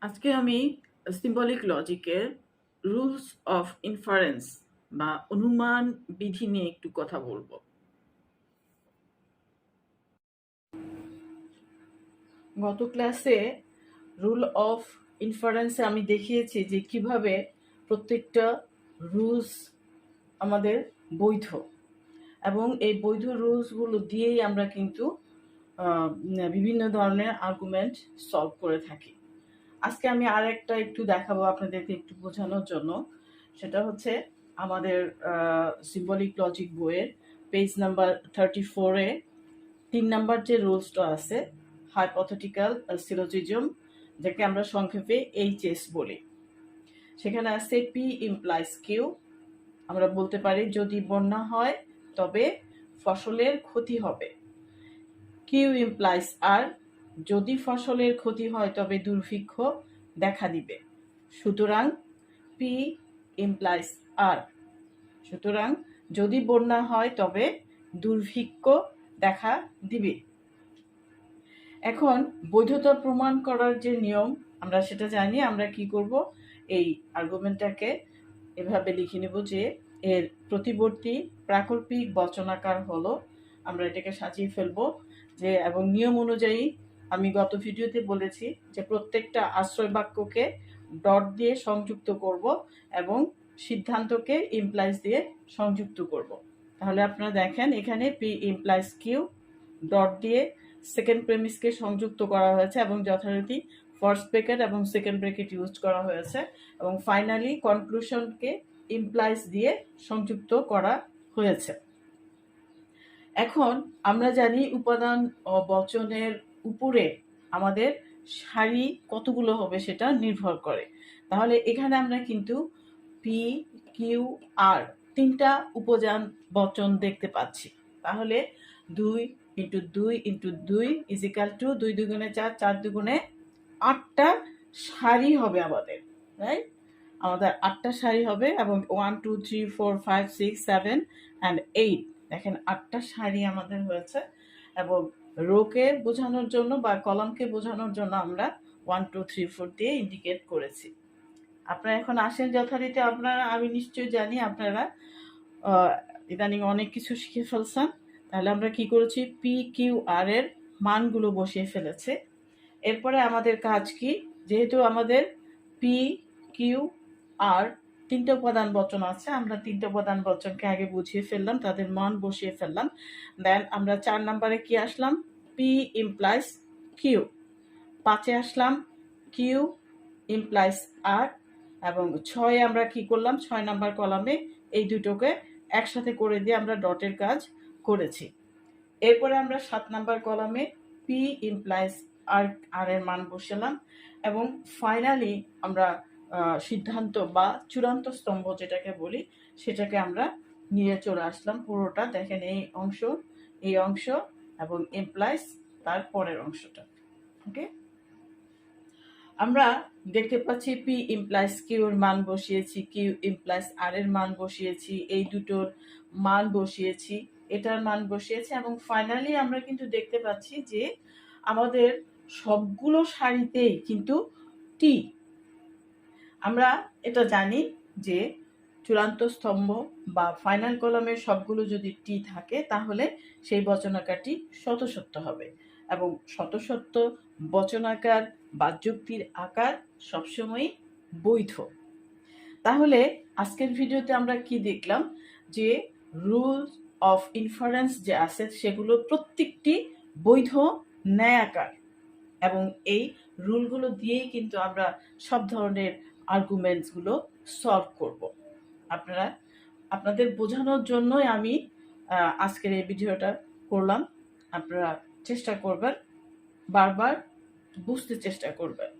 আজকে আমি symbolic লজিকের rules of inference বা অনুমান বিধি নিয়ে একটু কথা বলবো। গত ক্লাসে রুল অফ ইনফারেন্সে আমি দেখিয়েছি যে কিভাবে প্রত্যেকটা রুলস আমাদের বৈধ, এবং এই বৈধ রুলসগুলো দিয়েই আমরা কিন্তু বিভিন্ন ধরনের আর্গুমেন্ট সলভ করে থাকি। আজকে আমি আর একটা একটু দেখাবো আপনাদেরকে একটু বোঝানোর জন্য। সেটা হচ্ছে আমাদের সিম্বলিক লজিক বইয়ের পেজ নাম্বার 34-এ 3 নাম্বার যে রুলসটা আছে, হাইপোথেটিক্যাল সিলোজিজম, যাকে আমরা সংক্ষেপে এইচএস বলি। সেখানে আছে পি ইমপ্লাইজ কিউ। আমরা বলতে পারি যদি বন্যা হয় তবে ফসলের ক্ষতি হবে। কিউ ইমপ্লাইজ আর, যদি ফসলের ক্ষতি হয় তবে দুর্ভিক্ষ দেখা দিবে। সুতরাং পি ইমপ্লাইজ আর, সুতরাং যদি বন্যা হয় তবে দুর্ভিক্ষ দেখা দিবে। এখন বৈধতা প্রমাণ করার যে নিয়ম আমরা সেটা জানি। আমরা কি করব, এই আর্গুমেন্টটাকে এভাবে লিখে নেব যে এর প্রতিবর্তী প্রাকল্পিক বচনাকার হলো, আমরা এটাকে সাজিয়ে ফেলবো যে, এবং নিয়ম অনুযায়ী আমি গত ভিডিওতে বলেছি যে প্রত্যেকটা আশ্রয় বাক্যকে ডট দিয়ে সংযুক্ত করব এবং সিদ্ধান্তকে ইমপ্লাইজ দিয়ে সংযুক্ত করব। তাহলে আপনারা দেখেন এখানে পি ইমপ্লাইজ কিউ ডট দিয়ে সেকেন্ড প্রেমিসকে সংযুক্ত করা হয়েছে এবং যথারীতি ফার্স্ট ব্র্যাকেট এবং সেকেন্ড ব্র্যাকেট ইউজ করা হয়েছে, এবং ফাইনালি কনক্লুশনকে ইমপ্লাইজ দিয়ে সংযুক্ত করা হয়েছে। এখন আমরা জানি উপাদান ও বচনের উপরে আমাদের সারি কতগুলো হবে সেটা নির্ভর করে। তাহলে এখানে আমরা কিন্তু পি কিউ আর তিনটা উপাদান বচন দেখতে পাচ্ছি। তাহলে 2 into 2 into 2 is equal to 2 দুগুণে 4, 4 দুগুণে 8টা সারি হবে আমাদের, রাইট? আমাদের 8টা সারি হবে এবং 1 2 3 4 5 6 7 অ্যান্ড 8, দেখেন 8টা সারি আমাদের হয়েছে। এবং রোকে বোঝানোর জন্য বা কলামকে বোঝানোর জন্য আমরা 1 2 3 4 দিয়ে ইন্ডিকেট করেছি। আপনারা এখন আসেন যথারীতি, আমি নিশ্চয়ই জানি আপনারা ইদানিং অনেক কিছু শিখে ফেলছেন। তাহলে আমরা কি করেছি, পি কিউ আর এর মানগুলো বসিয়ে ফেলেছে। এরপরে আমাদের কাজ কি, যেহেতু আমাদের পি কিউ আর তিনটা উপাদান বচন আছে, আমরা তিনটা উপাদান বচনকে আগে বুঝিয়ে ফেললাম, তাদের মান বসিয়ে ফেললাম। দেন আমরা 4 নম্বরে কি আসলাম, পি ইমপ্লাইজ কিউ। 5-এ আসলাম কিউ ইমপ্লাইজ আর, এবং 6-এ আমরা কি করলাম, 6 নাম্বার কলামে এই দুটোকে একসাথে করে দিয়ে আমরা ডটের কাজ করেছি। এরপরে আমরা 7 নাম্বার কলামে পি ইমপ্লাইজ আর এর মান বসালাম, এবং ফাইনালি আমরা সিদ্ধান্ত বা চূড়ান্ত স্তম্ভ যেটাকে বলি সেটাকে আমরা নিয়ে চলে আসলাম। পুরোটা দেখেন, এই অংশ এবং ইমপ্লাইজ তার পরের অংশটা। ওকে, আমরা দেখতে পাচ্ছি পি ইমপ্লাইজ কিউ এর মান বসিয়েছি, কিউ ইমপ্লাইজ আর এর মান বসিয়েছি, এই দুটোর মান বসিয়েছি, এটার মান বসিয়েছি, এবং ফাইনালি আমরা কিন্তু দেখতে পাচ্ছি যে আমাদের সবগুলো সারিতেই কিন্তু টি। আমরা এটা জানি যে চূড়ান্ত স্তম্ভ বা ফাইনাল কলামের সবগুলো যদি টি থাকে তাহলে সেই বচনাকারটি শতসত্য হবে, এবং শতসত্য বচনাকার বা যুক্তির আকার সবসময়ই বৈধ। তাহলে আজকের ভিডিওতে আমরা কি দেখলাম, যে রুলস অফ ইনফারেন্স যে আছে সেগুলো প্রত্যেকটি বৈধ ন্যায়াকার, এবং এই রুলগুলো দিয়েই কিন্তু আমরা সব ধরনের আর্গুমেন্টসগুলো সলভ করব। আপনাদের বোঝানোর জন্যই আমি আজকের এই ভিডিওটা করলাম। আপনারা চেষ্টা করবেন, বারবার বুঝতে চেষ্টা করবেন।